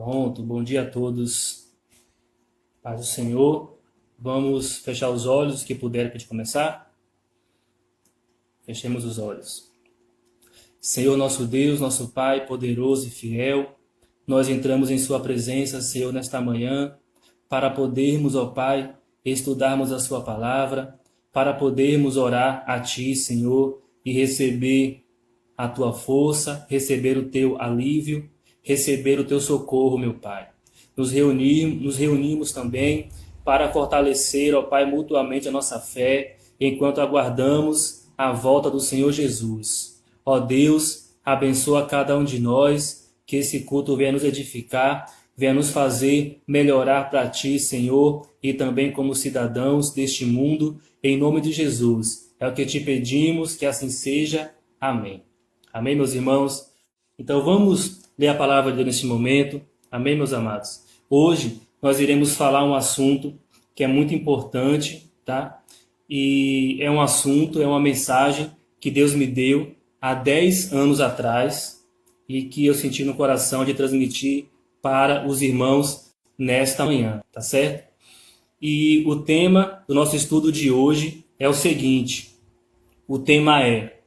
Pronto, bom dia a todos. Paz do Senhor. Vamos fechar os olhos, que puder, para a gente começar. Fechemos os olhos. Senhor, nosso Deus, nosso Pai, poderoso e fiel, nós entramos em Sua presença, Senhor, nesta manhã, para podermos, ó Pai, estudarmos a Sua palavra, para podermos orar a Ti, Senhor, e receber a Tua força, receber o Teu alívio, receber o Teu socorro, meu Pai. Nos reunimos também para fortalecer, ó Pai, mutuamente a nossa fé, enquanto aguardamos a volta do Senhor Jesus. Ó Deus, abençoa cada um de nós, que esse culto venha nos edificar, venha nos fazer melhorar para Ti, Senhor, e também como cidadãos deste mundo, em nome de Jesus. É o que Te pedimos, que assim seja. Amém. Amém, meus irmãos? Então vamos ler a palavra de Deus neste momento. Amém, meus amados? Hoje nós iremos falar um assunto que é muito importante, tá? E é um assunto, é uma mensagem que Deus me deu há 10 anos atrás e que eu senti no coração de transmitir para os irmãos nesta manhã, tá certo? E o tema do nosso estudo de hoje é o seguinte: o tema é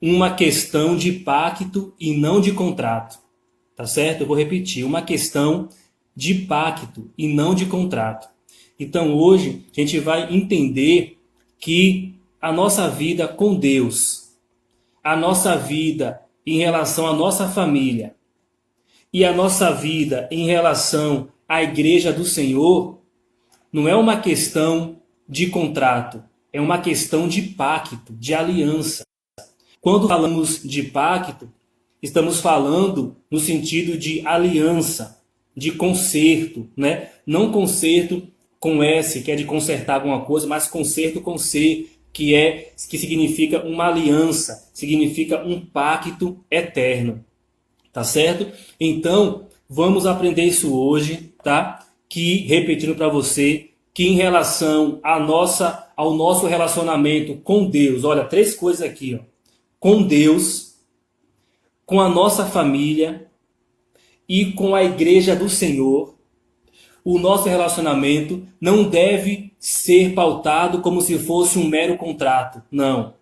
uma questão de pacto e não de contrato, tá certo? Eu vou repetir, uma questão de pacto e não de contrato. Então hoje a gente vai entender que a nossa vida com Deus, a nossa vida em relação à nossa família e a nossa vida em relação à igreja do Senhor não é uma questão de contrato, é uma questão de pacto, de aliança. Quando falamos de pacto, estamos falando no sentido de aliança, de conserto, né? Não conserto com S, que é de consertar alguma coisa, mas conserto com C, que significa uma aliança, significa um pacto eterno. Tá certo? Então, vamos aprender isso hoje, tá? Que, repetindo para você, que em relação ao nosso relacionamento com Deus, olha, 3 coisas aqui, ó. Com Deus, com a nossa família e com a igreja do Senhor, o nosso relacionamento não deve ser pautado como se fosse um mero contrato. Não.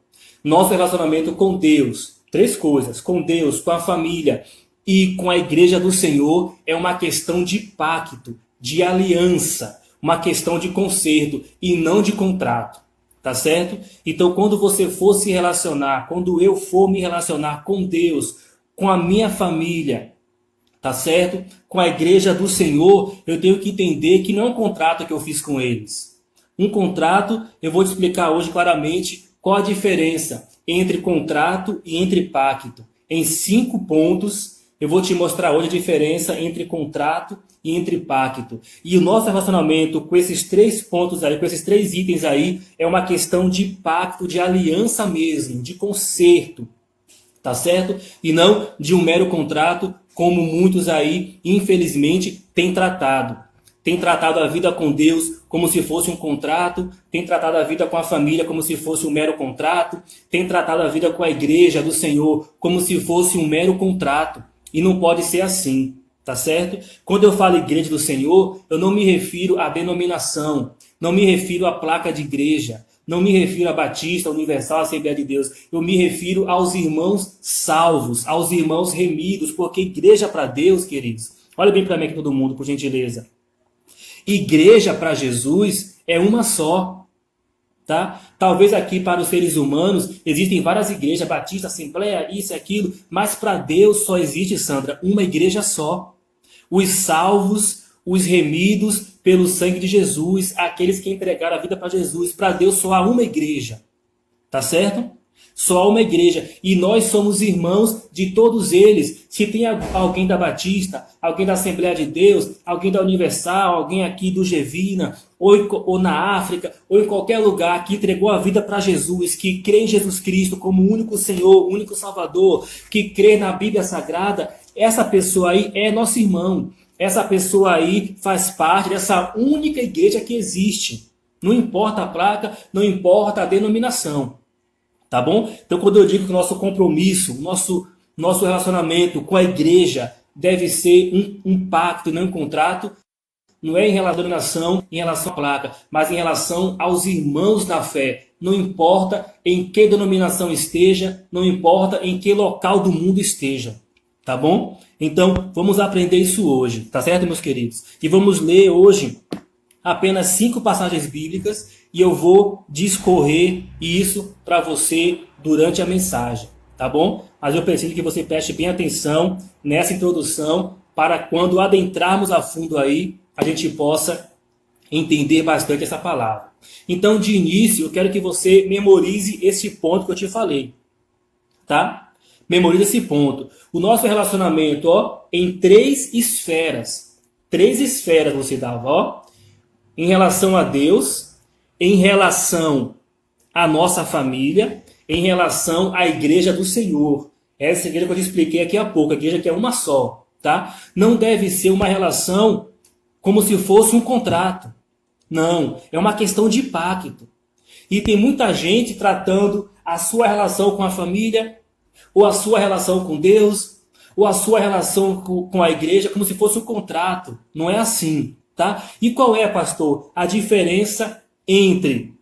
Nosso relacionamento com Deus, 3 coisas, com Deus, com a família e com a igreja do Senhor é uma questão de pacto, de aliança, uma questão de conserto e não de contrato. Tá certo? Então, quando você for se relacionar, quando eu for me relacionar com Deus, com a minha família, tá certo? Com a igreja do Senhor, eu tenho que entender que não é um contrato que eu fiz com eles. Um contrato, eu vou te explicar hoje claramente qual a diferença entre contrato e entre pacto. Em 5 pontos, eu vou te mostrar hoje a diferença entre contrato e entre pacto. E o nosso relacionamento com esses 3 pontos aí, com esses 3 itens aí, é uma questão de pacto, de aliança mesmo, de conserto. Tá certo? E não de um mero contrato, como muitos aí, infelizmente, têm tratado. Tem tratado a vida com Deus como se fosse um contrato, tem tratado a vida com a família como se fosse um mero contrato, tem tratado a vida com a igreja do Senhor como se fosse um mero contrato. E não pode ser assim, tá certo? Quando eu falo igreja do Senhor, eu não me refiro à denominação, não me refiro à placa de igreja, não me refiro a Batista, Universal, Assembleia de Deus. Eu me refiro aos irmãos salvos, aos irmãos remidos, porque igreja para Deus, queridos, olha bem para mim aqui todo mundo, por gentileza. Igreja para Jesus é uma só, tá? Talvez aqui para os seres humanos existem várias igrejas, Batista, Assembleia, isso e aquilo, mas para Deus só existe, Sandra, uma igreja só. Os salvos, os remidos pelo sangue de Jesus, aqueles que entregaram a vida para Jesus. Para Deus só há uma igreja, tá certo? Só há uma igreja. E nós somos irmãos de todos eles. Se tem alguém da Batista, alguém da Assembleia de Deus, alguém da Universal, alguém aqui do Gevina, ou na África, ou em qualquer lugar que entregou a vida para Jesus, que crê em Jesus Cristo como único Senhor, único Salvador, que crê na Bíblia Sagrada, essa pessoa aí é nosso irmão. Essa pessoa aí faz parte dessa única igreja que existe. Não importa a placa, não importa a denominação. Tá bom? Então, quando eu digo que o nosso compromisso, o nosso relacionamento com a igreja deve ser um pacto e não um contrato, não é em relação à denominação, em relação à placa, mas em relação aos irmãos da fé. Não importa em que denominação esteja, não importa em que local do mundo esteja. Tá bom? Então, vamos aprender isso hoje, tá certo, meus queridos? E vamos ler hoje apenas 5 passagens bíblicas e eu vou discorrer isso para você durante a mensagem, tá bom? Mas eu preciso que você preste bem atenção nessa introdução para quando adentrarmos a fundo aí, a gente possa entender bastante essa palavra. Então, de início, eu quero que você memorize esse ponto que eu te falei, tá? Memorize esse ponto. O nosso relacionamento, ó, em 3 esferas. 3 esferas você dava, ó. Em relação a Deus, em relação à nossa família, em relação à igreja do Senhor. Essa igreja que eu te expliquei aqui há pouco, a igreja que é uma só, tá? Não deve ser uma relação como se fosse um contrato. Não, é uma questão de pacto. E tem muita gente tratando a sua relação com a família, ou a sua relação com Deus, ou a sua relação com a igreja como se fosse um contrato. Não é assim, tá? E qual é, pastor, a diferença entre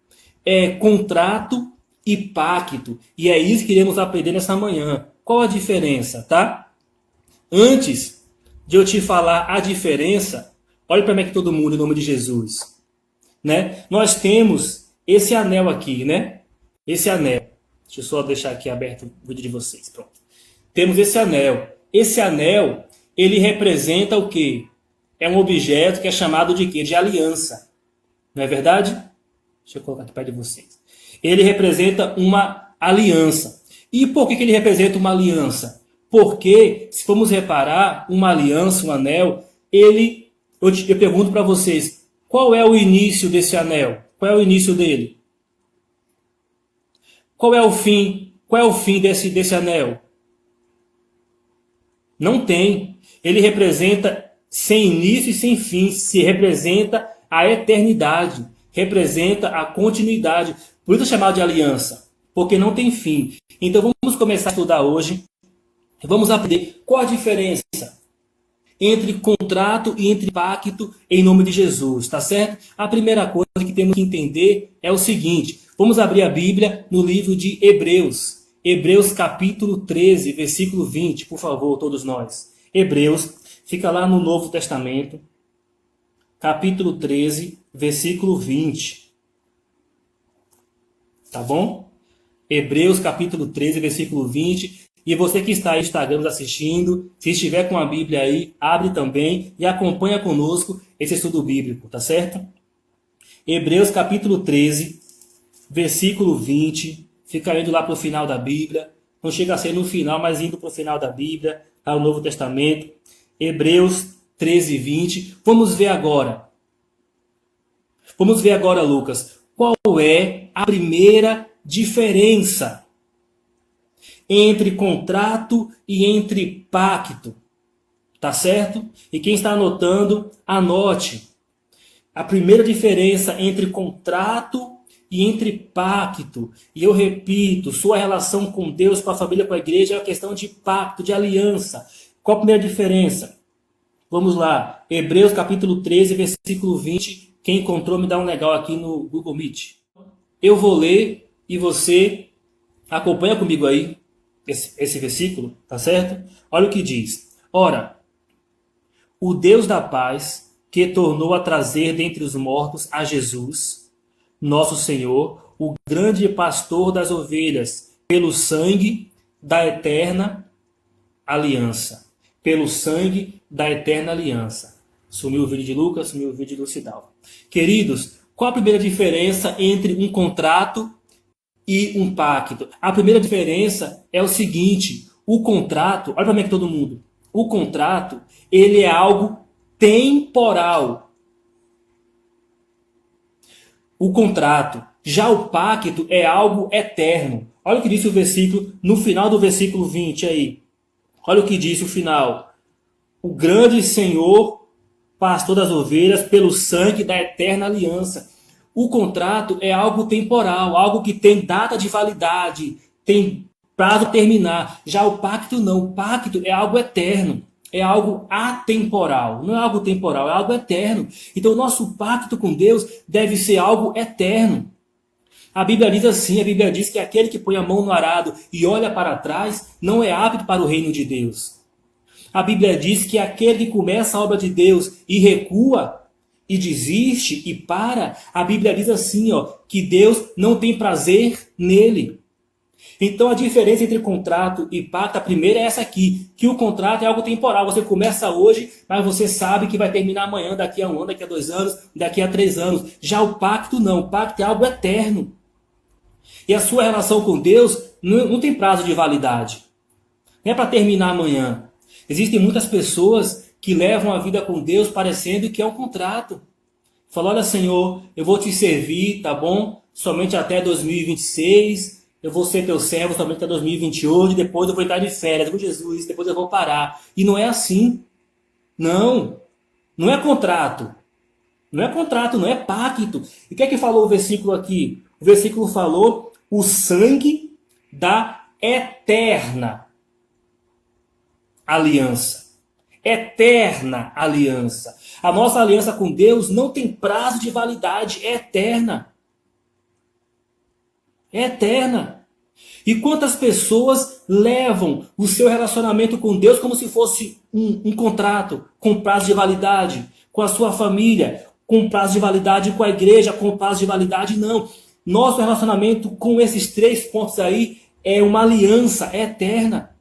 contrato e pacto? E é isso que iremos aprender nessa manhã. Qual a diferença, tá? Antes de eu te falar a diferença, olhe para mim aqui todo mundo, em nome de Jesus. Né? Nós temos esse anel aqui, né? Esse anel. Deixa eu só deixar aqui aberto o vídeo de vocês. Pronto. Temos esse anel. Esse anel, ele representa o quê? É um objeto que é chamado de quê? De aliança. Não é verdade? Deixa eu colocar aqui perto de vocês. Ele representa uma aliança. E por que ele representa uma aliança? Porque, se formos reparar, uma aliança, um anel, eu pergunto para vocês, qual é o início desse anel? Qual é o início dele? Qual é o fim? Qual é o fim desse anel? Não tem. Ele representa sem início e sem fim. Se representa a eternidade. Representa a continuidade. Por isso é chamado de aliança. Porque não tem fim. Então vamos começar a estudar hoje. Vamos aprender qual a diferença entre contrato e entre pacto em nome de Jesus, tá certo? A primeira coisa que temos que entender é o seguinte. Vamos abrir a Bíblia no livro de Hebreus. Hebreus capítulo 13, versículo 20, por favor, todos nós. Hebreus, fica lá no Novo Testamento, capítulo 13, versículo 20. Tá bom? Hebreus capítulo 13, versículo 20. E você que está aí no Instagram nos assistindo, se estiver com a Bíblia aí, abre também e acompanha conosco esse estudo bíblico, tá certo? Hebreus capítulo 13, versículo 20, fica indo lá para o final da Bíblia, não chega a ser no final, mas indo para o final da Bíblia, ao Novo Testamento, Hebreus 13, 20. Vamos ver agora, Lucas, qual é a primeira diferença entre contrato e entre pacto, tá certo? E quem está anotando, anote. A primeira diferença entre contrato e entre pacto, e eu repito, sua relação com Deus, com a família, com a igreja é uma questão de pacto, de aliança. Qual a primeira diferença? Vamos lá, Hebreus capítulo 13, versículo 20. Quem encontrou, me dá um legal aqui no Google Meet. Eu vou ler e você acompanha comigo aí esse versículo, tá certo? Olha o que diz. Ora, o Deus da paz, que tornou a trazer dentre os mortos a Jesus, nosso Senhor, o grande pastor das ovelhas, pelo sangue da eterna aliança. Pelo sangue da eterna aliança. Sumiu o vídeo de Lucas, sumiu o vídeo do Cidal. Queridos, qual a primeira diferença entre um contrato e um pacto? A primeira diferença é o seguinte, o contrato, olha para mim aqui todo mundo, o contrato, ele é algo temporal. O contrato, já o pacto é algo eterno. Olha o que disse o versículo, no final do versículo 20 aí. Olha o que disse o final. O grande Senhor, pastor das ovelhas, pelo sangue da eterna aliança. O contrato é algo temporal, algo que tem data de validade, tem prazo a terminar. Já o pacto não, o pacto é algo eterno. é algo atemporal, não é algo temporal, é algo eterno. Então o nosso pacto com Deus deve ser algo eterno. A Bíblia diz assim, a Bíblia diz que aquele que põe a mão no arado e olha para trás não é apto para o reino de Deus. A Bíblia diz que aquele que começa a obra de Deus e recua e desiste e para, a Bíblia diz assim, que Deus não tem prazer nele. Então a diferença entre contrato e pacto, a primeira é essa aqui, que o contrato é algo temporal. Você começa hoje, mas você sabe que vai terminar amanhã, daqui a 1 ano, daqui a 2 anos, daqui a 3 anos. Já o pacto não, o pacto é algo eterno. E a sua relação com Deus não tem prazo de validade. Não é para terminar amanhã. Existem muitas pessoas que levam a vida com Deus parecendo que é um contrato. Fala, olha Senhor, eu vou te servir, tá bom? Somente até 2026... Eu vou ser teu servo somente até 2028, depois eu vou entrar de férias com Jesus, depois eu vou parar. E não é assim. Não. Não é contrato. Não é contrato, não é pacto. E o que é que falou o versículo aqui? O versículo falou o sangue da eterna aliança. Eterna aliança. A nossa aliança com Deus não tem prazo de validade, é eterna. É eterna. E quantas pessoas levam o seu relacionamento com Deus como se fosse um contrato com prazo de validade, com a sua família, com prazo de validade, com a igreja, com prazo de validade? Não. Nosso relacionamento com esses 3 pontos aí é uma aliança eterna.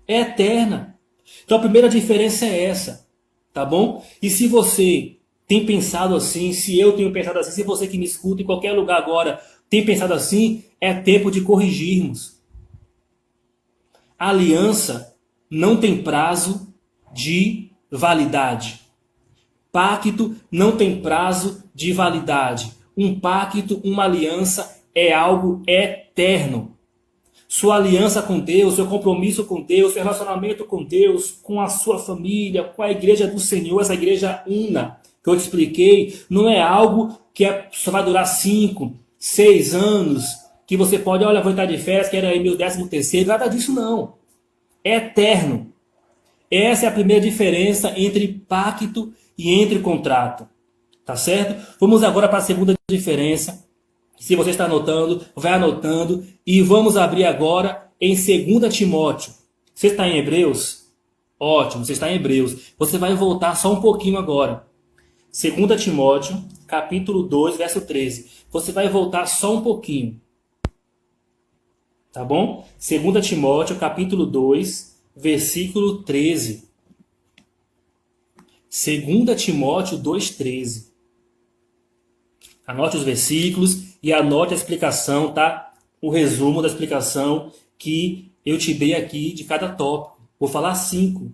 É eterna. Então a primeira diferença é essa, tá bom? E se você tem pensado assim, se eu tenho pensado assim, se você que me escuta em qualquer lugar agora tem pensado assim, é tempo de corrigirmos. A aliança não tem prazo de validade. Pacto não tem prazo de validade. Um pacto, uma aliança é algo eterno. Sua aliança com Deus, seu compromisso com Deus, seu relacionamento com Deus, com a sua família, com a igreja do Senhor, essa igreja una que eu te expliquei, não é algo que só vai durar 5, 6 anos, que você pode, olha, vou entrar de férias, quero aí meu 13º, nada disso não. É eterno. Essa é a primeira diferença entre pacto e entre contrato. Tá certo? Vamos agora para a segunda diferença. Se você está anotando, vai anotando. E vamos abrir agora em 2 Timóteo. Você está em Hebreus? Ótimo, você está em Hebreus. Você vai voltar só um pouquinho agora. 2 Timóteo, capítulo 2, verso 13. Você vai voltar só um pouquinho. Tá bom? 2 Timóteo, capítulo 2, versículo 13. 2 Timóteo 2,13. Anote os versículos e anote a explicação, tá? O resumo da explicação que eu te dei aqui de cada tópico. Vou falar 5,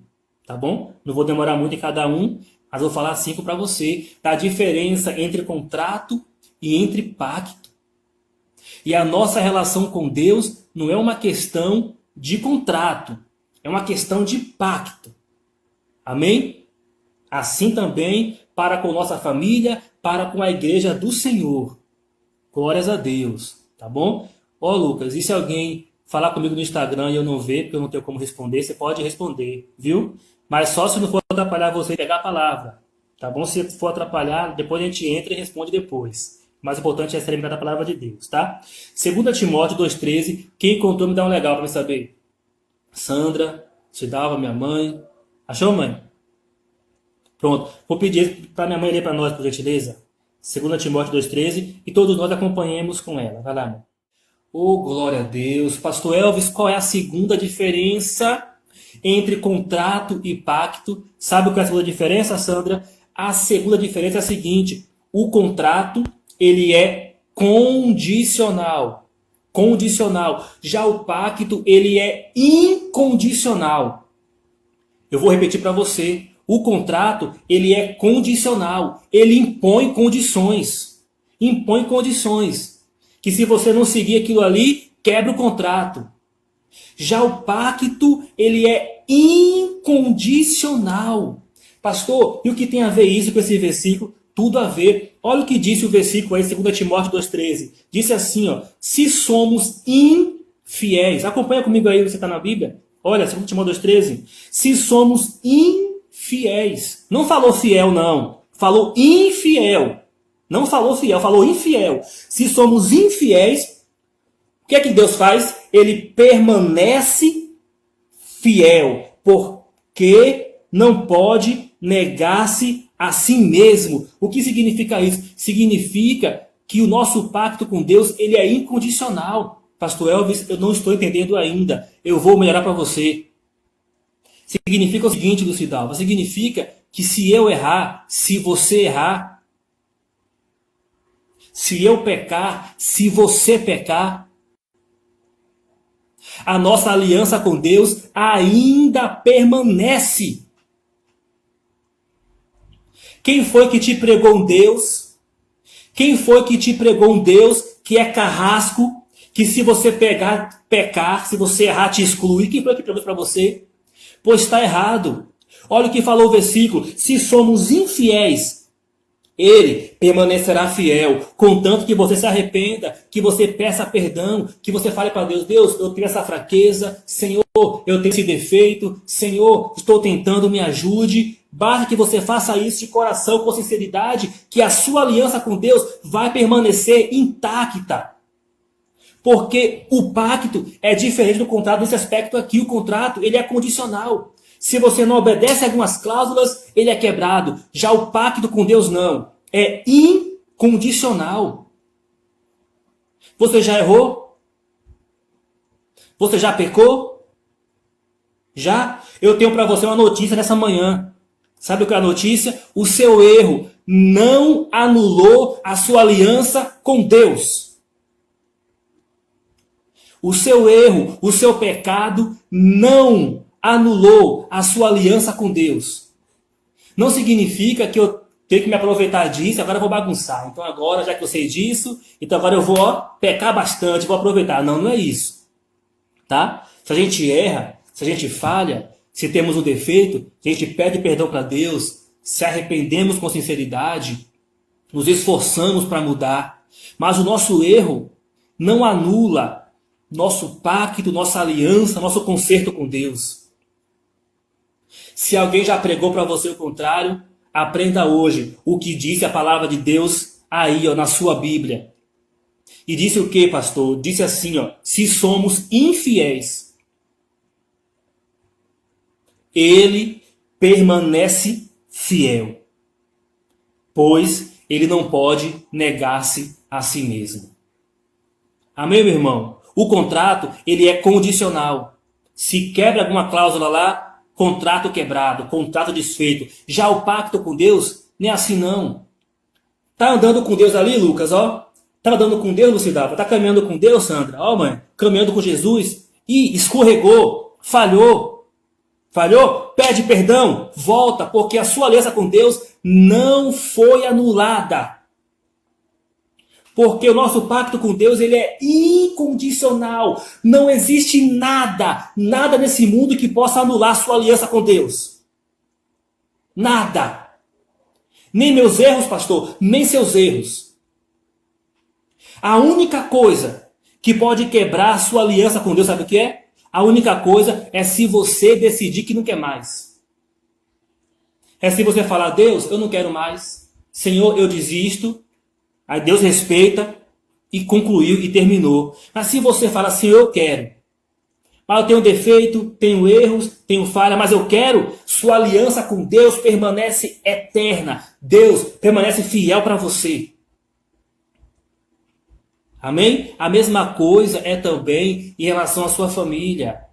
tá bom? Não vou demorar muito em cada um, mas vou falar 5 para você. Da diferença entre contrato e entre pacto. E a nossa relação com Deus não é uma questão de contrato, é uma questão de pacto. Amém? Assim também para com nossa família, para com a igreja do Senhor. Glórias a Deus, tá bom? Ó Lucas, e se alguém falar comigo no Instagram e eu não ver, porque eu não tenho como responder, você pode responder, viu? Mas só se não for atrapalhar você pegar a palavra, tá bom? Se for atrapalhar, depois a gente entra e responde depois. O mais importante é se lembrar da palavra de Deus, tá? 2 Timóteo 2,13. Quem encontrou me dá um legal para me saber. Sandra, Cidalva, minha mãe. Achou, mãe? Pronto. Vou pedir para minha mãe ler para nós, por gentileza. 2 Timóteo 2,13. E todos nós acompanhemos com ela. Vai lá, mãe. Oh, glória a Deus. Pastor Elvis, qual é a segunda diferença entre contrato e pacto? Sabe qual é a segunda diferença, Sandra? A segunda diferença é a seguinte. O contrato, ele é condicional. Condicional. Já o pacto, ele é incondicional. Eu vou repetir para você. O contrato, ele é condicional. Ele impõe condições. Impõe condições. Que se você não seguir aquilo ali, quebra o contrato. Já o pacto, ele é incondicional. Pastor, e o que tem a ver isso com esse versículo? Tudo a ver. Olha o que disse o versículo aí, 2 Timóteo 2,13. Disse assim, ó, se somos infiéis. Acompanha comigo aí, você está na Bíblia. Olha, 2 Timóteo 2,13. Se somos infiéis. Não falou fiel, não. Falou infiel. Não falou fiel, falou infiel. Se somos infiéis, o que é que Deus faz? Ele permanece fiel, porque não pode negar-se a si mesmo. O que significa isso? Significa que o nosso pacto com Deus, ele é incondicional. Pastor Elvis, eu não estou entendendo ainda. Eu vou melhorar para você. Significa o seguinte, Lucidalva. Significa que se eu errar, se você errar, se eu pecar, se você pecar, a nossa aliança com Deus ainda permanece. Quem foi que te pregou um Deus? Quem foi que te pregou um Deus que é carrasco, que se você pecar, se você errar, te exclui? Quem foi que pregou isso para você? Pois está errado. Olha o que falou o versículo. Se somos infiéis, ele permanecerá fiel, contanto que você se arrependa, que você peça perdão, que você fale para Deus, Deus, eu tenho essa fraqueza, Senhor, eu tenho esse defeito, Senhor, estou tentando, me ajude. Basta que você faça isso de coração, com sinceridade, que a sua aliança com Deus vai permanecer intacta. Porque o pacto é diferente do contrato nesse aspecto aqui. O contrato, ele é condicional. Se você não obedece a algumas cláusulas, ele é quebrado. Já o pacto com Deus não. É incondicional. Você já errou? Você já pecou? Já? Eu tenho para você uma notícia nessa manhã. Sabe o que é a notícia? O seu erro não anulou a sua aliança com Deus. O seu erro, o seu pecado não anulou a sua aliança com Deus. Não significa que eu tenho que me aproveitar disso, agora eu vou bagunçar. Então agora, já que eu sei disso, então agora eu vou pecar bastante, vou aproveitar. Não, não é isso. Tá? Se a gente erra, se a gente falha, se temos um defeito, a gente pede perdão para Deus, se arrependemos com sinceridade, nos esforçamos para mudar. Mas o nosso erro não anula nosso pacto, nossa aliança, nosso concerto com Deus. Se alguém já pregou para você o contrário, aprenda hoje o que disse a palavra de Deus aí, ó, na sua Bíblia. E disse o que, pastor? Disse assim, ó, se somos infiéis, ele permanece fiel, pois ele não pode negar-se a si mesmo. Amém, meu irmão? O contrato, ele é condicional. Se quebra alguma cláusula lá, contrato quebrado, contrato desfeito. Já o pacto com Deus, nem é assim não. Tá andando com Deus ali, Lucas, ó? Tá andando com Deus, Lucidava? Tá caminhando com Deus, Sandra? Ó, mãe, caminhando com Jesus. E escorregou, falhou. Falhou? Pede perdão, volta, porque a sua aliança com Deus não foi anulada. Porque o nosso pacto com Deus, ele é incondicional. Não existe nada, nada nesse mundo que possa anular a sua aliança com Deus. Nada. Nem meus erros, pastor, nem seus erros. A única coisa que pode quebrar a sua aliança com Deus, sabe o que é? A única coisa é se você decidir que não quer mais. É se você falar, Deus, eu não quero mais. Senhor, eu desisto. Aí Deus respeita e concluiu e terminou. Mas se você fala assim, eu quero. Mas eu tenho defeito, tenho erros, tenho falha, mas eu quero. Sua aliança com Deus permanece eterna. Deus permanece fiel para você. Amém? A mesma coisa é também em relação à sua família.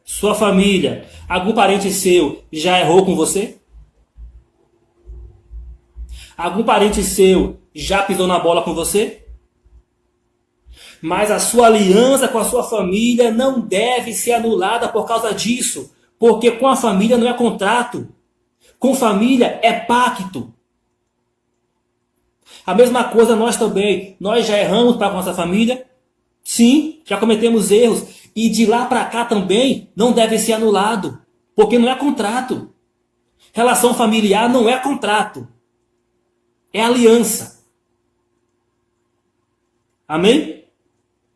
Sua família, algum parente seu já errou com você? Algum parente seu já pisou na bola com você? Mas a sua aliança com a sua família não deve ser anulada por causa disso. Porque com a família não é contrato. Com família é pacto. A mesma coisa nós também. Nós já erramos para a nossa família? Sim, já cometemos erros. E de lá para cá também não deve ser anulado. Porque não é contrato. Relação familiar não é contrato. É aliança. Amém?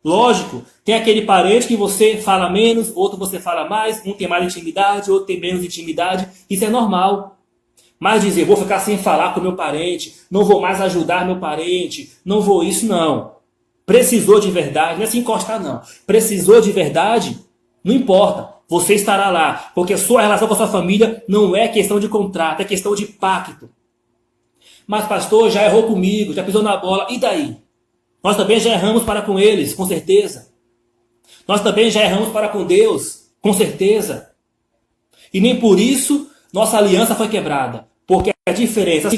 Lógico, tem aquele parente que você fala menos, outro você fala mais, um tem mais intimidade, outro tem menos intimidade. Isso é normal. Mas dizer, vou ficar sem falar com meu parente, não vou mais ajudar meu parente, não vou isso, não. Precisou de verdade, não é se encostar, não. Precisou de verdade, não importa. Você estará lá, porque a sua relação com a sua família não é questão de contrato, é questão de pacto. Mas pastor, já errou comigo, já pisou na bola, e daí? Nós também já erramos para com eles, com certeza. Nós também já erramos para com Deus, com certeza. E nem por isso nossa aliança foi quebrada. Porque a diferença,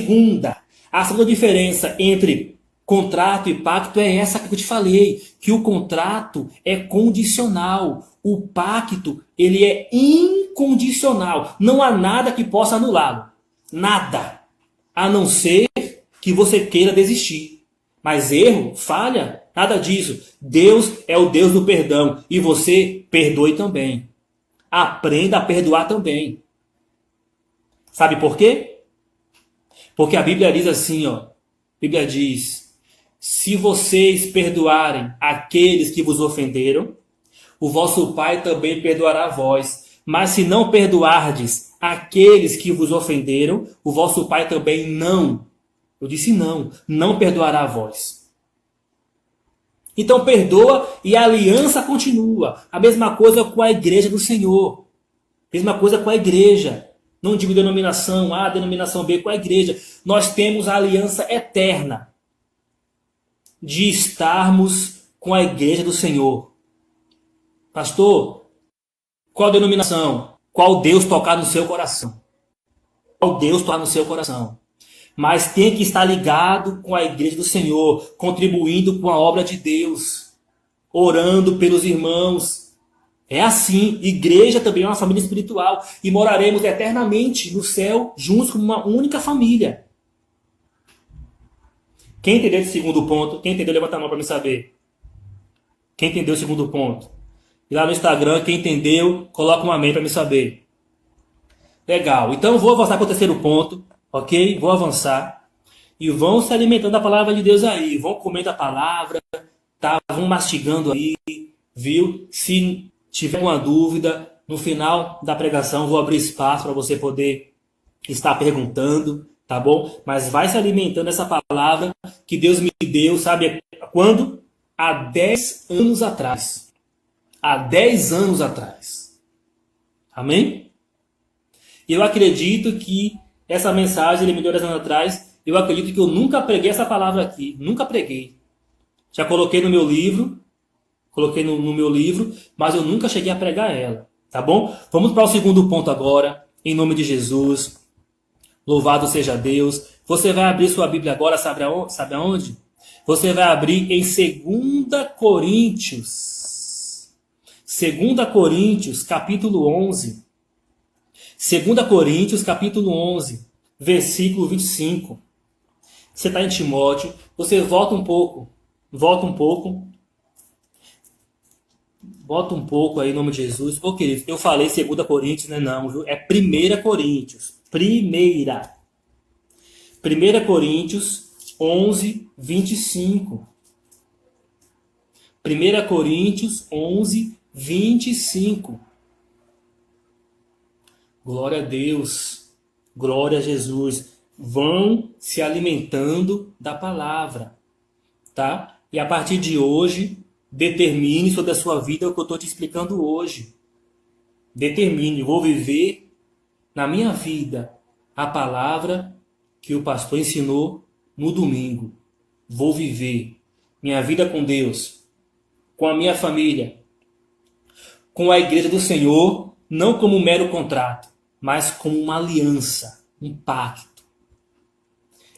a segunda diferença entre contrato e pacto é essa que eu te falei. Que o contrato é condicional. O pacto, ele é incondicional. Não há nada que possa anulá-lo. Nada. A não ser que você queira desistir. Mas erro, falha, nada disso. Deus é o Deus do perdão. E você perdoe também. Aprenda a perdoar também. Sabe por quê? Porque a Bíblia diz assim, ó. A Bíblia diz: se vocês perdoarem aqueles que vos ofenderam, o vosso Pai também perdoará a vós. Mas se não perdoardes aqueles que vos ofenderam, o vosso Pai também não. Eu disse não perdoará a vós. Então perdoa e a aliança continua. A mesma coisa com a igreja do Senhor. Mesma coisa com a igreja. Não digo denominação A, denominação B, com a igreja. Nós temos a aliança eterna de estarmos com a igreja do Senhor. Pastor, qual denominação? Qual Deus tocar no seu coração? Qual Deus tocar no seu coração? Mas tem que estar ligado com a igreja do Senhor, contribuindo com a obra de Deus, orando pelos irmãos. É assim, igreja também é uma família espiritual e moraremos eternamente no céu juntos como uma única família. Quem entendeu esse segundo ponto? Quem entendeu, levanta a mão para me saber. Quem entendeu o segundo ponto? E lá no Instagram, quem entendeu, coloca um amém para me saber. Legal, então vou avançar para o terceiro ponto. Ok? Vou avançar. E vão se alimentando da palavra de Deus aí. Vão comendo a palavra. Tá? Vão mastigando aí. Viu? Se tiver alguma dúvida, no final da pregação vou abrir espaço para você poder estar perguntando. Tá bom? Mas vai se alimentando dessa palavra que Deus me deu, sabe quando? Há 10 anos atrás. Há 10 anos atrás. Amém? E eu acredito que essa mensagem, ele me deu 10 anos atrás. Eu acredito que eu nunca preguei essa palavra aqui. Nunca preguei. Já coloquei no meu livro. Coloquei no meu livro. Mas eu nunca cheguei a pregar ela. Tá bom? Vamos para o segundo ponto agora. Em nome de Jesus. Louvado seja Deus. Você vai abrir sua Bíblia agora. Sabe aonde? Você vai abrir em 2 Coríntios. 2 Coríntios, capítulo 11. 2 Coríntios, capítulo 11, versículo 25. Você está em Timóteo, você volta um pouco aí em nome de Jesus. Ô querido, eu falei 2 Coríntios, né? Não, viu? É 1 Coríntios. 1 Coríntios 11, 25. 1 Coríntios 11, 25. Glória a Deus, glória a Jesus. Vão se alimentando da palavra, tá? E a partir de hoje, determine sobre a sua vida o que eu estou te explicando hoje. Determine, vou viver na minha vida a palavra que o pastor ensinou no domingo. Vou viver minha vida com Deus, com a minha família, com a igreja do Senhor, não como um mero contrato, mas como uma aliança, um pacto.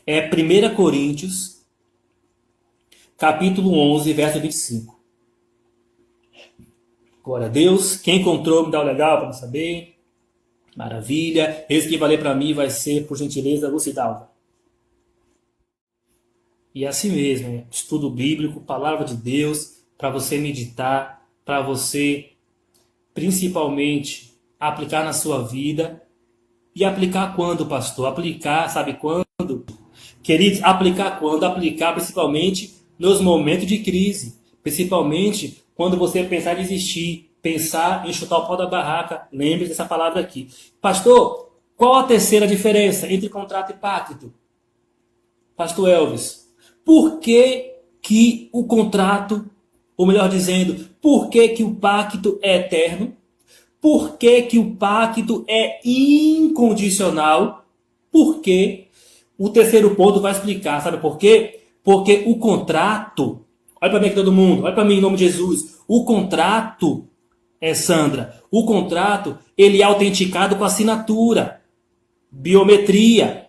É 1 Coríntios, capítulo 11, verso 25. Glória a Deus. Quem encontrou, me dá o legal para não saber. Maravilha. Esse que vai ler para mim vai ser, por gentileza, Lucidalva. E é assim mesmo, estudo bíblico, palavra de Deus, para você meditar, para você, principalmente, aplicar na sua vida. E aplicar quando, pastor? Aplicar, sabe quando? Queridos, aplicar quando? Aplicar principalmente nos momentos de crise. Principalmente quando você pensar em desistir, pensar em chutar o pau da barraca, lembre dessa palavra aqui. Pastor, qual a terceira diferença entre contrato e pacto? Pastor Elvis, por que o contrato, ou melhor dizendo, por que o pacto é eterno? Por que o pacto é incondicional? Por quê? O terceiro ponto vai explicar, sabe por quê? Porque o contrato, olha para mim aqui todo mundo, olha para mim em nome de Jesus, o contrato, Sandra, o contrato, ele é autenticado com assinatura, biometria,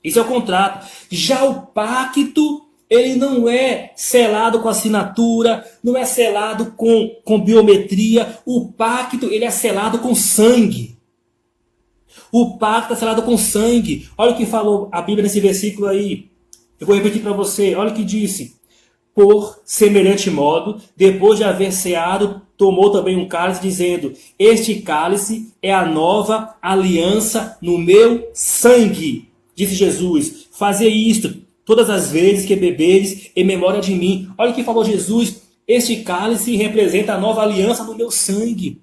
isso é o contrato. Já o pacto, ele não é selado com assinatura, não é selado com biometria, o pacto, ele é selado com sangue. O pacto é selado com sangue. Olha o que falou a Bíblia nesse versículo aí. Eu vou repetir para você. Olha o que disse. Por semelhante modo, depois de haver ceado, tomou também um cálice, dizendo: este cálice é a nova aliança no meu sangue. Disse Jesus: fazei isto todas as vezes que beberes em memória de mim. Olha o que falou Jesus. Este cálice representa a nova aliança no meu sangue.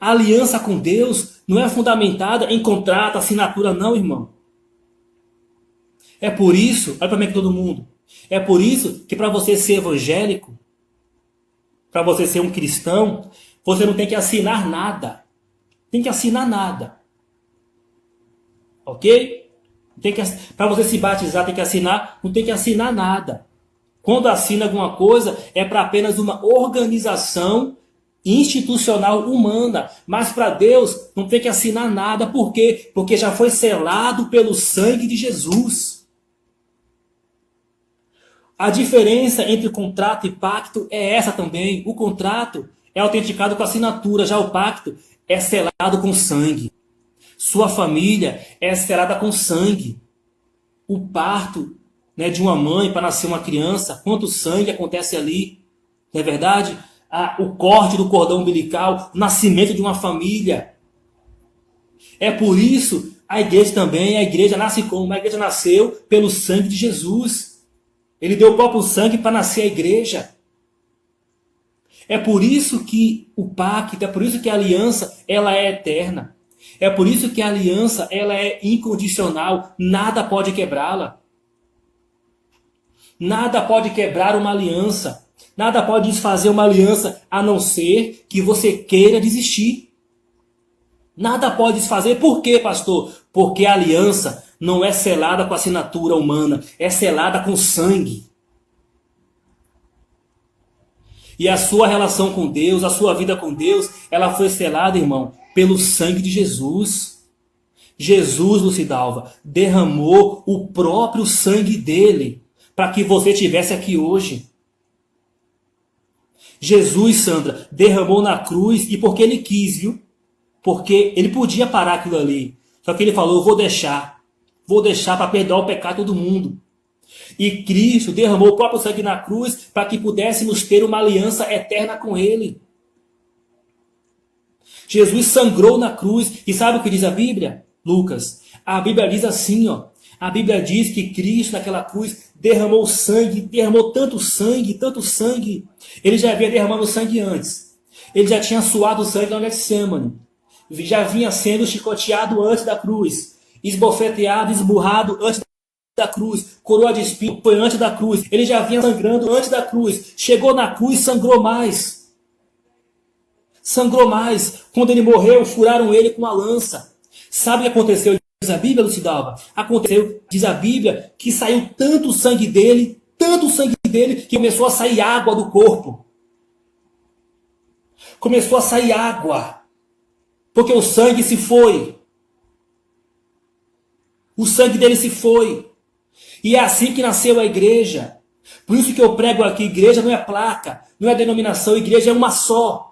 A aliança com Deus não é fundamentada em contrato, assinatura, não, irmão. É por isso, olha para mim aqui todo mundo, é por isso que para você ser evangélico, para você ser um cristão, você não tem que assinar nada. Tem que assinar nada. Ok? Para você se batizar tem que assinar, não tem que assinar nada. Quando assina alguma coisa, é para apenas uma organização institucional humana, mas para Deus não tem que assinar nada. Por quê? Porque já foi selado pelo sangue de Jesus. A diferença entre contrato e pacto é essa também. O contrato é autenticado com assinatura, já o pacto é selado com sangue. Sua família é selada com sangue. O parto, né, de uma mãe para nascer uma criança, quanto sangue acontece ali, não é verdade? O corte do cordão umbilical, o nascimento de uma família. É por isso a igreja nasce como? A igreja nasceu pelo sangue de Jesus. Ele deu o próprio sangue para nascer a igreja. É por isso que o pacto, é por isso que a aliança, ela é eterna. É por isso que a aliança, ela é incondicional. Nada pode quebrá-la. Nada pode quebrar uma aliança. Nada pode desfazer uma aliança, a não ser que você queira desistir. Nada pode desfazer. Por quê, pastor? Porque a aliança não é selada com assinatura humana, é selada com sangue. E a sua relação com Deus, a sua vida com Deus, ela foi selada, irmão, pelo sangue de Jesus. Jesus, Lucidalva, derramou o próprio sangue dele para que você estivesse aqui hoje. Jesus, Sandra, derramou na cruz, e porque ele quis, viu? Porque ele podia parar aquilo ali. Só que ele falou: eu vou deixar para perdoar o pecado de todo mundo. E Cristo derramou o próprio sangue na cruz para que pudéssemos ter uma aliança eterna com ele. Jesus sangrou na cruz. E sabe o que diz a Bíblia? Lucas, a Bíblia diz assim, ó. A Bíblia diz que Cristo naquela cruz derramou sangue, derramou tanto sangue. Ele já havia derramado sangue antes. Ele já tinha suado sangue no Getsemane. Já vinha sendo chicoteado antes da cruz. Esbofeteado, esburrado antes da cruz. Coroa de espinho foi antes da cruz. Ele já vinha sangrando antes da cruz. Chegou na cruz, sangrou mais. Sangrou mais. Quando ele morreu, furaram ele com uma lança. Sabe o que aconteceu? Diz a Bíblia, Lucidalva? Aconteceu, diz a Bíblia, que saiu tanto sangue dele, que começou a sair água do corpo. Começou a sair água. Porque o sangue se foi. O sangue dele se foi. E é assim que nasceu a igreja. Por isso que eu prego aqui, igreja não é placa, não é denominação, igreja é uma só.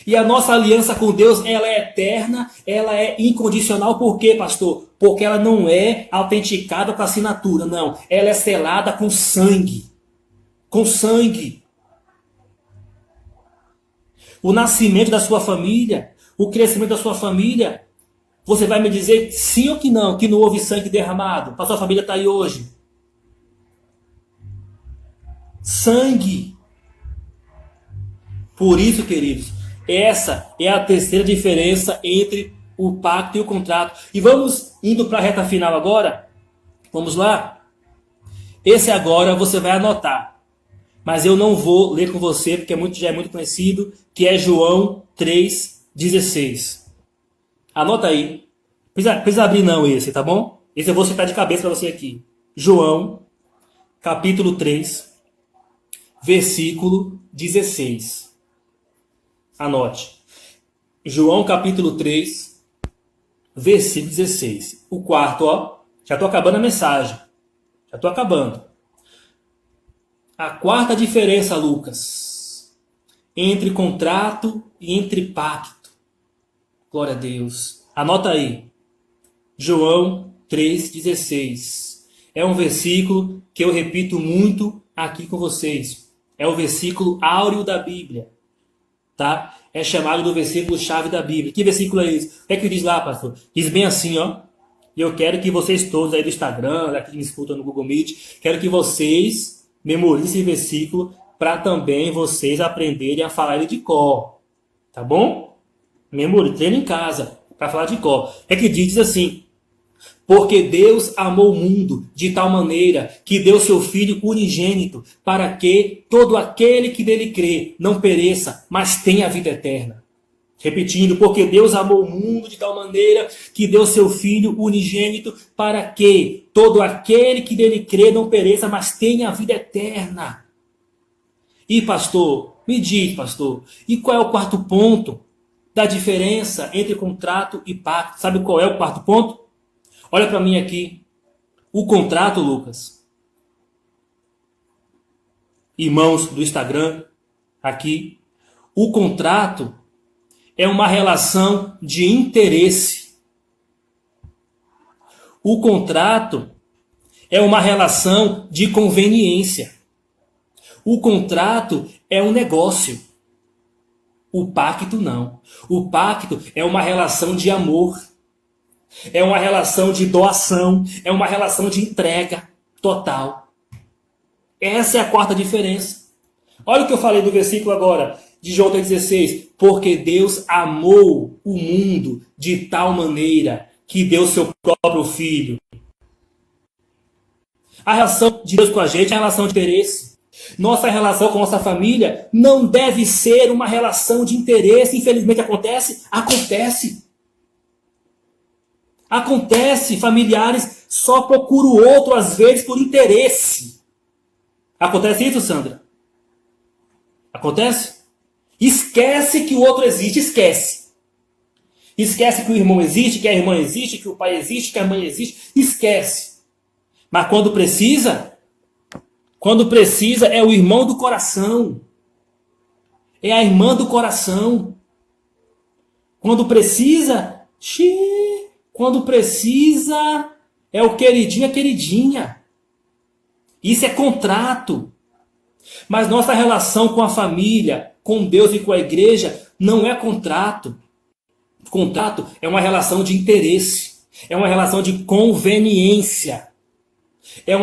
E a nossa aliança com Deus, ela é eterna, ela é incondicional. Por quê, pastor? Porque ela não é autenticada com assinatura, não. Ela é selada com sangue. Com sangue. O nascimento da sua família, o crescimento da sua família, você vai me dizer sim ou que não houve sangue derramado? A sua família está aí hoje. sangue. Por isso, queridos, essa é a terceira diferença entre o pacto e o contrato. E vamos indo para a reta final agora. Vamos lá? Esse agora você vai anotar. Mas eu não vou ler com você, porque já é muito conhecido, que é João 3,16. Anota aí. Precisa abrir não esse, tá bom? Esse eu vou citar de cabeça para você aqui. João, capítulo 3, versículo 16. Anote. João, capítulo 3, versículo 16. O quarto, ó. Já estou acabando a mensagem. Já estou acabando. A quarta diferença, Lucas, entre contrato e entre pacto. Glória a Deus. Anota aí. João 3,16. É um versículo que eu repito muito aqui com vocês. É o versículo áureo da Bíblia. Tá? É chamado do versículo chave da Bíblia. Que versículo é esse? O que é que diz lá, pastor? Diz bem assim, ó. E eu quero que vocês todos aí do Instagram, aqui que me escutam no Google Meet, quero que vocês memorizem esse versículo para também vocês aprenderem a falar ele de cor. Tá bom? Memorize, treina em casa para falar de cor. É que diz assim: porque Deus amou o mundo de tal maneira que deu seu Filho unigênito para que todo aquele que nele crê não pereça, mas tenha a vida eterna. Repetindo, porque Deus amou o mundo de tal maneira que deu seu Filho unigênito para que todo aquele que nele crê não pereça, mas tenha a vida eterna. E pastor, me diz, pastor, e qual é o quarto ponto da diferença entre contrato e pacto? Sabe qual é o quarto ponto? Olha para mim aqui. O contrato, Lucas. Irmãos do Instagram, aqui. O contrato é uma relação de interesse. O contrato é uma relação de conveniência. O contrato é um negócio. O pacto não. O pacto é uma relação de amor. É uma relação de doação. É uma relação de entrega total. Essa é a quarta diferença. Olha o que eu falei do versículo agora, de João 3,16. Porque Deus amou o mundo de tal maneira que deu seu próprio Filho. A relação de Deus com a gente é a relação de interesse. Nossa relação com nossa família não deve ser uma relação de interesse. Infelizmente acontece? Acontece. Acontece, familiares só procuram o outro às vezes por interesse. Acontece isso, Sandra? Acontece? Esquece que o outro existe, esquece. Esquece que o irmão existe, que a irmã existe, que o pai existe, que a mãe existe, esquece. Mas quando precisa é o irmão do coração. É a irmã do coração. Quando precisa, é o queridinho, a queridinha. Isso é contrato. Mas nossa relação com a família, com Deus e com a igreja não é contrato. Contrato é uma relação de interesse. É uma relação de conveniência. É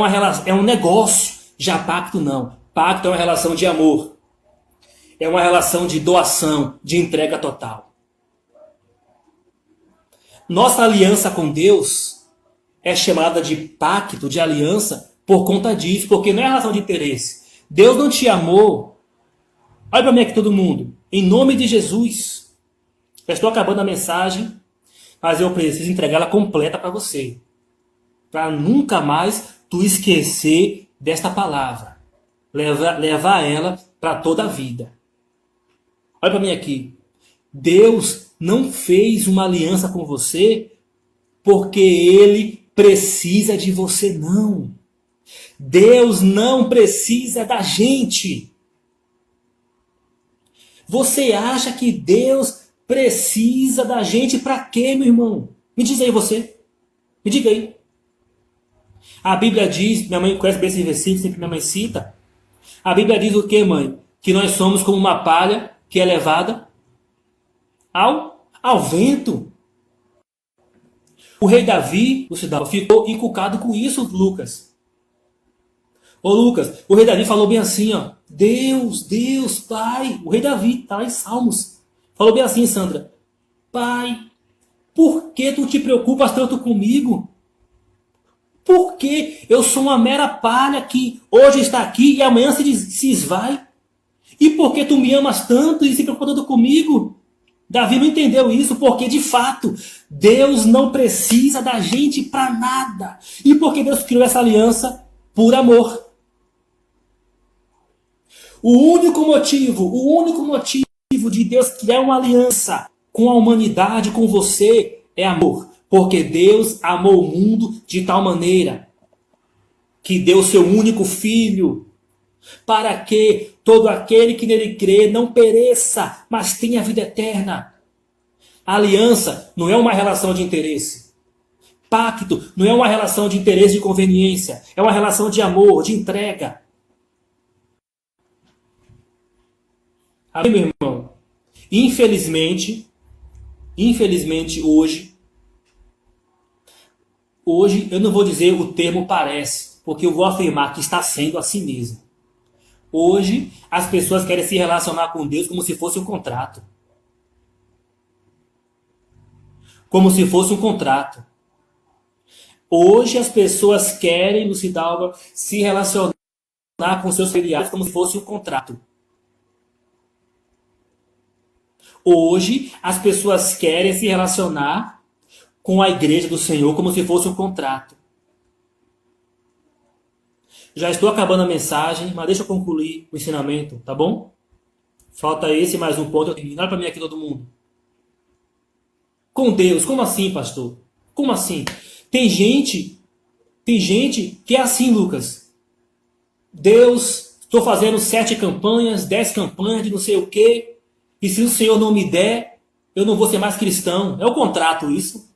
um negócio. Já pacto não. Pacto é uma relação de amor. É uma relação de doação, de entrega total. Nossa aliança com Deus é chamada de pacto, de aliança, por conta disso, porque não é relação de interesse. Deus não te amou. Olha para mim aqui todo mundo. Em nome de Jesus. Já estou acabando a mensagem, mas eu preciso entregá-la completa para você. Para nunca mais tu esquecer desta palavra. Levar ela para toda a vida. Olha para mim aqui. Deus não fez uma aliança com você porque Ele precisa de você, não. Deus não precisa da gente. Você acha que Deus precisa da gente para quê, meu irmão? Me diz aí você. Me diga aí. A Bíblia diz, minha mãe conhece bem esse versículo, sempre minha mãe cita. A Bíblia diz o quê, mãe? Que nós somos como uma palha que é levada ao vento. O rei Davi, o cidadão, ficou encucado com isso, Lucas. Ô Lucas, o rei Davi falou bem assim, ó. Deus, Deus, Pai. O rei Davi, tá lá em Salmos. Falou bem assim, Sandra. Pai, por que tu te preocupas tanto comigo? Por que eu sou uma mera palha que hoje está aqui e amanhã se esvai? E por que tu me amas tanto e se preocupa tanto comigo? Davi não entendeu isso porque, de fato, Deus não precisa da gente para nada. E porque Deus criou essa aliança por amor. O único motivo de Deus criar uma aliança com a humanidade, com você, é amor. Porque Deus amou o mundo de tal maneira que deu seu único filho, para que todo aquele que nele crê não pereça, mas tenha vida eterna. A aliança não é uma relação de interesse. Pacto não é uma relação de interesse e conveniência. É uma relação de amor, de entrega. Amém, meu irmão? Infelizmente hoje eu não vou dizer o termo parece, porque eu vou afirmar que está sendo assim mesmo. Hoje as pessoas querem se relacionar com Deus como se fosse um contrato. Como se fosse um contrato. Hoje as pessoas querem, Lucidalva, se relacionar com seus familiares como se fosse um contrato. Hoje as pessoas querem se relacionar com a igreja do Senhor como se fosse um contrato. Já estou acabando a mensagem, mas deixa eu concluir o ensinamento, tá bom? Falta esse mais um ponto. Olha para mim aqui todo mundo. Com Deus, como assim, pastor? Como assim? Tem gente que é assim, Lucas. Deus, estou fazendo 7 campanhas, 10 campanhas de não sei o quê, e se o Senhor não me der, eu não vou ser mais cristão. É o contrato isso?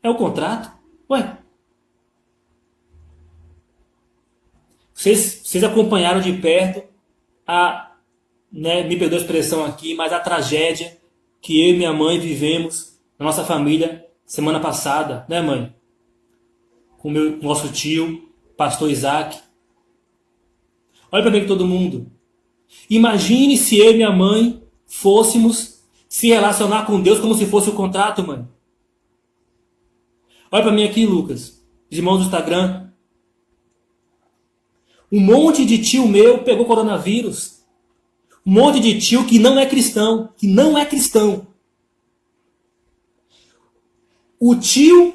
É o contrato? Ué? Vocês acompanharam de perto me perdoa a expressão aqui, mas a tragédia que eu e minha mãe vivemos na nossa família semana passada, né, mãe? Com o nosso tio, pastor Isaac. Olha para mim todo mundo. Imagine se eu e minha mãe fôssemos se relacionar com Deus como se fosse um contrato, mãe. Olha para mim aqui, Lucas. Os irmãos do Instagram. Um monte de tio meu pegou coronavírus. Um monte de tio que não é cristão. Que não é cristão. O tio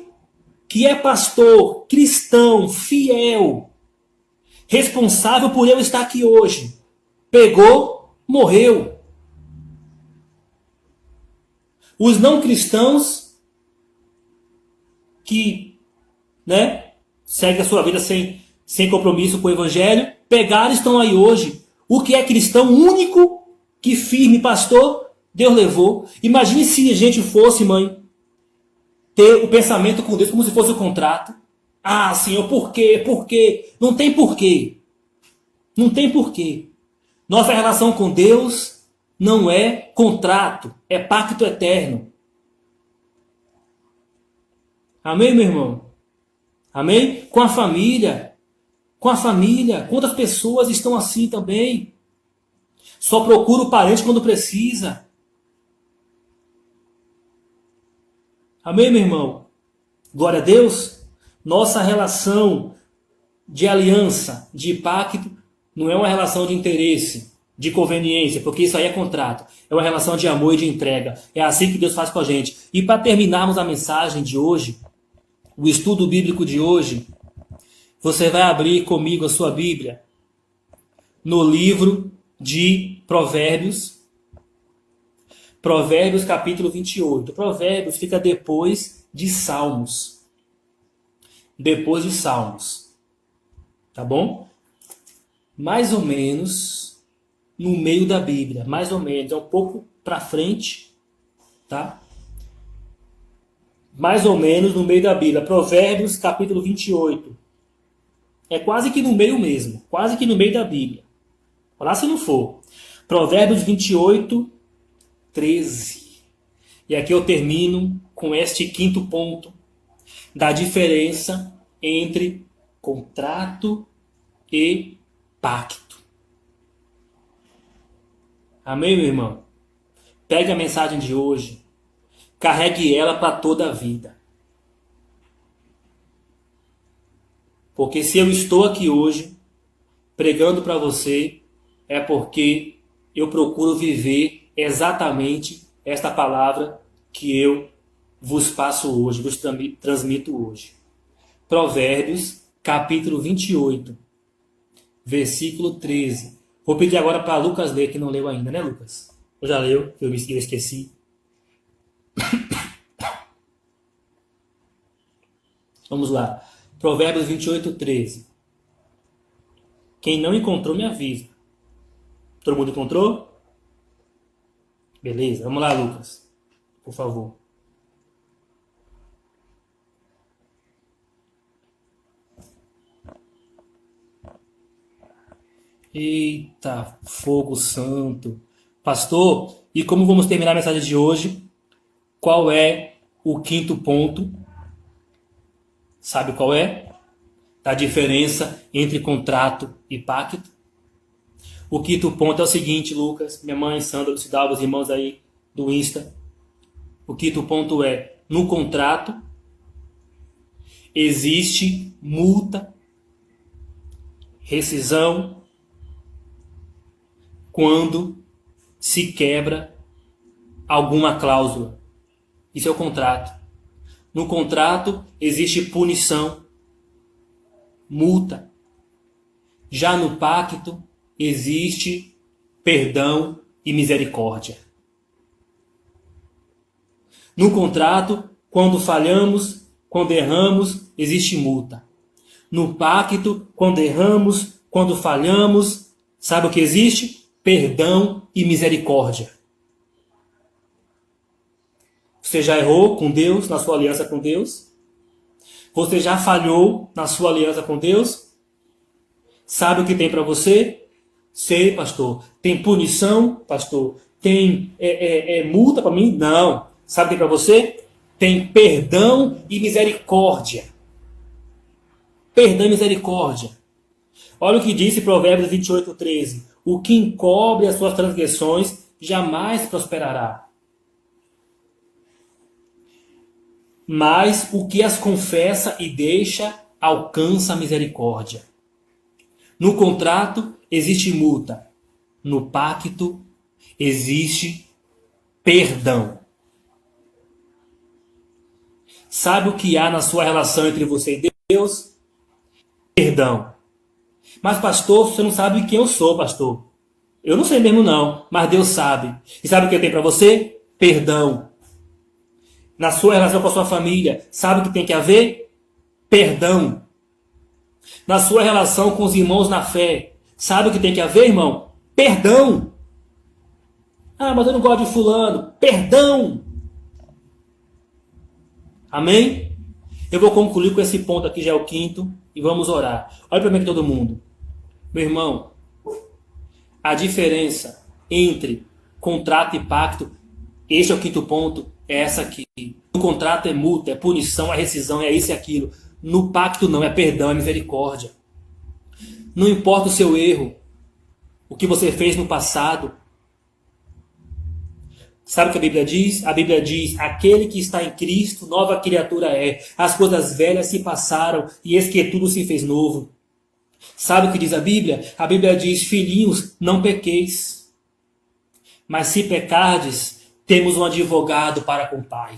que é pastor, cristão, fiel, responsável por eu estar aqui hoje, pegou, morreu. Os não cristãos que, seguem a sua vida sem compromisso com o evangelho, pegaram e estão aí hoje. O que é cristão único, que firme, pastor, Deus levou. Imagine se a gente fosse, mãe, ter o pensamento com Deus como se fosse um contrato. Ah, Senhor, por quê? Por quê? Não tem porquê. Não tem porquê. Nossa relação com Deus não é contrato, é pacto eterno. Amém, meu irmão? Amém? Com a família. Quantas pessoas estão assim também? Só procura o parente quando precisa. Amém, meu irmão? Glória a Deus. Nossa relação de aliança, de pacto, não é uma relação de interesse, de conveniência, porque isso aí é contrato. É uma relação de amor e de entrega. É assim que Deus faz com a gente. E para terminarmos a mensagem de hoje, o estudo bíblico de hoje, você vai abrir comigo a sua Bíblia no livro de Provérbios. Provérbios capítulo 28. Provérbios fica depois de Salmos. Depois de Salmos. Tá bom? Mais ou menos no meio da Bíblia. Mais ou menos. É um pouco para frente. Tá? Mais ou menos no meio da Bíblia. Provérbios capítulo 28. É quase que no meio mesmo. Quase que no meio da Bíblia. Lá se não for. Provérbios 28, 13. E aqui eu termino com este quinto ponto da diferença entre contrato e pacto. Amém, meu irmão? Pegue a mensagem de hoje, carregue ela para toda a vida. Porque se eu estou aqui hoje pregando para você, é porque eu procuro viver exatamente esta palavra que eu vos passo hoje, vos transmito hoje. Provérbios, capítulo 28, versículo 13. Vou pedir agora para Lucas ler, que não leu ainda, né, Lucas? Eu já leu, eu esqueci. Vamos lá. Provérbios 28, 13. Quem não encontrou, me avisa. Todo mundo encontrou? Beleza, vamos lá, Lucas. Por favor. Eita, fogo santo. Pastor, e como vamos terminar a mensagem de hoje? Qual é o quinto ponto? Sabe qual é? A diferença entre contrato e pacto. O quinto ponto é o seguinte, Lucas, minha mãe, Sandra, Lucidalva, os irmãos aí do Insta. O quinto ponto é, no contrato existe multa, rescisão, quando se quebra alguma cláusula. Isso é o contrato. No contrato existe punição, multa. Já no pacto existe perdão e misericórdia. No contrato, quando falhamos, quando erramos, existe multa. No pacto, quando erramos, quando falhamos, sabe o que existe? Perdão e misericórdia. Você já errou com Deus, na sua aliança com Deus? Você já falhou na sua aliança com Deus? Sabe o que tem para você? Sei, pastor. Tem punição, pastor? Tem multa para mim? Não. Sabe o que tem para você? Tem perdão e misericórdia. Perdão e misericórdia. Olha o que disse Provérbios 28, 13. O que encobre as suas transgressões jamais prosperará. Mas o que as confessa e deixa alcança a misericórdia. No contrato existe multa. No pacto existe perdão. Sabe o que há na sua relação entre você e Deus? Perdão. Mas, pastor, você não sabe quem eu sou, pastor. Eu não sei mesmo não, mas Deus sabe. E sabe o que tem para você? Perdão. Na sua relação com a sua família, sabe o que tem que haver? Perdão. Na sua relação com os irmãos na fé, sabe o que tem que haver, irmão? Perdão. Ah, mas eu não gosto de fulano. Perdão. Amém? Eu vou concluir com esse ponto aqui, já é o quinto, e vamos orar. Olha para mim aqui todo mundo. Meu irmão, a diferença entre contrato e pacto, este é o quinto ponto, é essa aqui. No contrato é multa, é punição, é rescisão, é isso e aquilo. No pacto não, é perdão, é misericórdia. Não importa o seu erro, o que você fez no passado. Sabe o que a Bíblia diz? A Bíblia diz, aquele que está em Cristo, nova criatura é. As coisas velhas se passaram e eis que tudo se fez novo. Sabe o que diz a Bíblia? A Bíblia diz, filhinhos, não pequeis. Mas se pecardes, temos um advogado para com o Pai.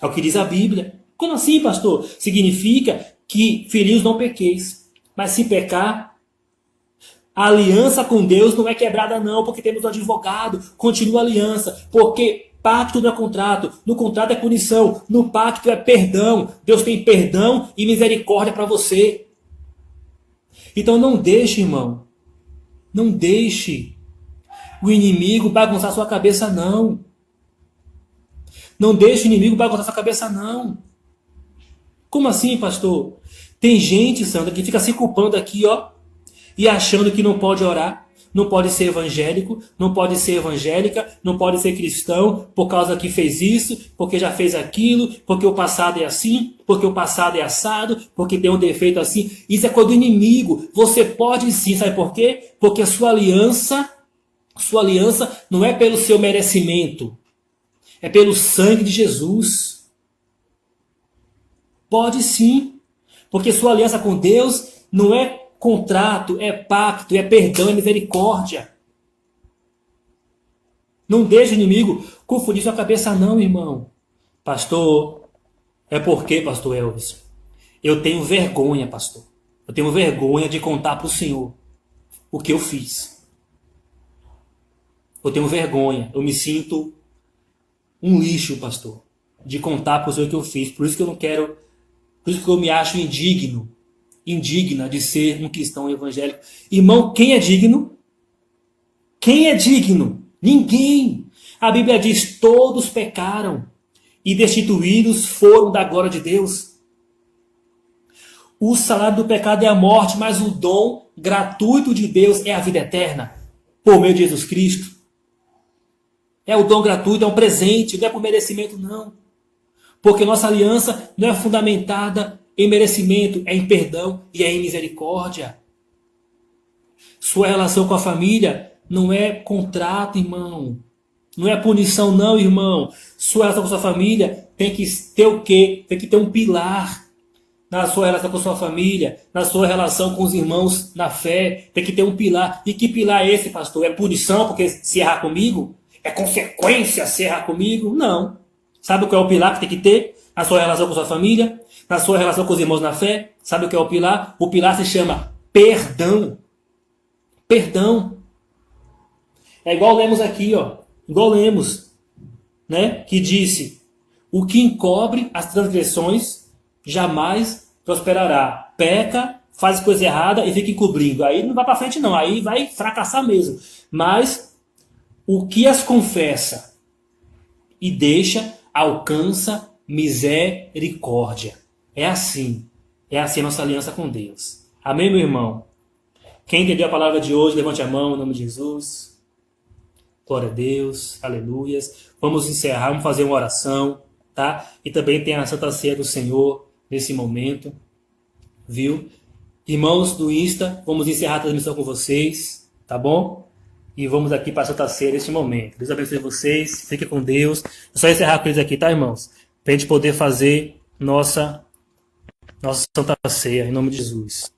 É o que diz a Bíblia. Como assim, pastor? Significa que filhinhos não pequeis. Mas se pecar, a aliança com Deus não é quebrada não, porque temos um advogado. Continua a aliança, porque pacto não é contrato. No contrato é punição. No pacto é perdão. Deus tem perdão e misericórdia para você. Então não deixe, irmão. Não deixe o inimigo bagunçar sua cabeça, não. Não deixe o inimigo bagunçar sua cabeça, não. Como assim, pastor? Tem gente, Sandra, que fica se culpando aqui, ó, e achando que não pode orar. não pode ser evangélico, não pode ser evangélica, não pode ser cristão por causa que fez isso, porque já fez aquilo, porque o passado é assim, porque o passado é assado, porque tem um defeito assim. Isso é coisa do inimigo. Você pode sim, sabe por quê? Porque a sua aliança não é pelo seu merecimento, é pelo sangue de Jesus. Pode sim, porque sua aliança com Deus não é contrato, é pacto, é perdão, é misericórdia. Não deixe o inimigo confundir sua cabeça não, irmão. Pastor, é porque, pastor Elvis, eu tenho vergonha, pastor. Eu tenho vergonha de contar para o Senhor o que eu fiz. Eu tenho vergonha, eu me sinto um lixo, pastor, de contar para o Senhor o que eu fiz. Por isso que eu não quero, por isso que eu me acho indigna de ser um cristão evangélico. Irmão, quem é digno? Quem é digno? Ninguém. A Bíblia diz: todos pecaram e destituídos foram da glória de Deus. O salário do pecado é a morte, mas o dom gratuito de Deus é a vida eterna, por meio de Jesus Cristo. É o dom gratuito, é um presente, não é por merecimento, não. Porque nossa aliança não é fundamentada em merecimento, é em perdão e é em misericórdia. Sua relação com a família não é contrato, irmão. Não é punição, não, irmão. Sua relação com sua família tem que ter o quê? Tem que ter um pilar na sua relação com sua família, na sua relação com os irmãos na fé. Tem que ter um pilar. E que pilar é esse, pastor? É punição porque se errar comigo? É consequência se errar comigo? Não. Sabe qual é o pilar que tem que ter na sua relação com sua família? Na sua relação com os irmãos na fé? Sabe o que é o pilar? O pilar se chama perdão. Perdão. É igual lemos aqui, ó. Igual lemos, né? Que disse: o que encobre as transgressões jamais prosperará. Peca, faz coisa errada e fica encobrindo. Aí não vai para frente não, aí vai fracassar mesmo. Mas o que as confessa e deixa, alcança misericórdia. É assim a nossa aliança com Deus. Amém, meu irmão? Quem entendeu a palavra de hoje, levante a mão em nome de Jesus. Glória a Deus, aleluias. Vamos encerrar, vamos fazer uma oração, tá? E também tem a Santa Ceia do Senhor nesse momento, viu? Irmãos do Insta, vamos encerrar a transmissão com vocês, tá bom? E vamos aqui para a Santa Ceia neste momento. Deus abençoe vocês, fique com Deus. É só encerrar com eles aqui, tá, irmãos? Para a gente poder fazer nossa Santa Ceia, em nome de Jesus.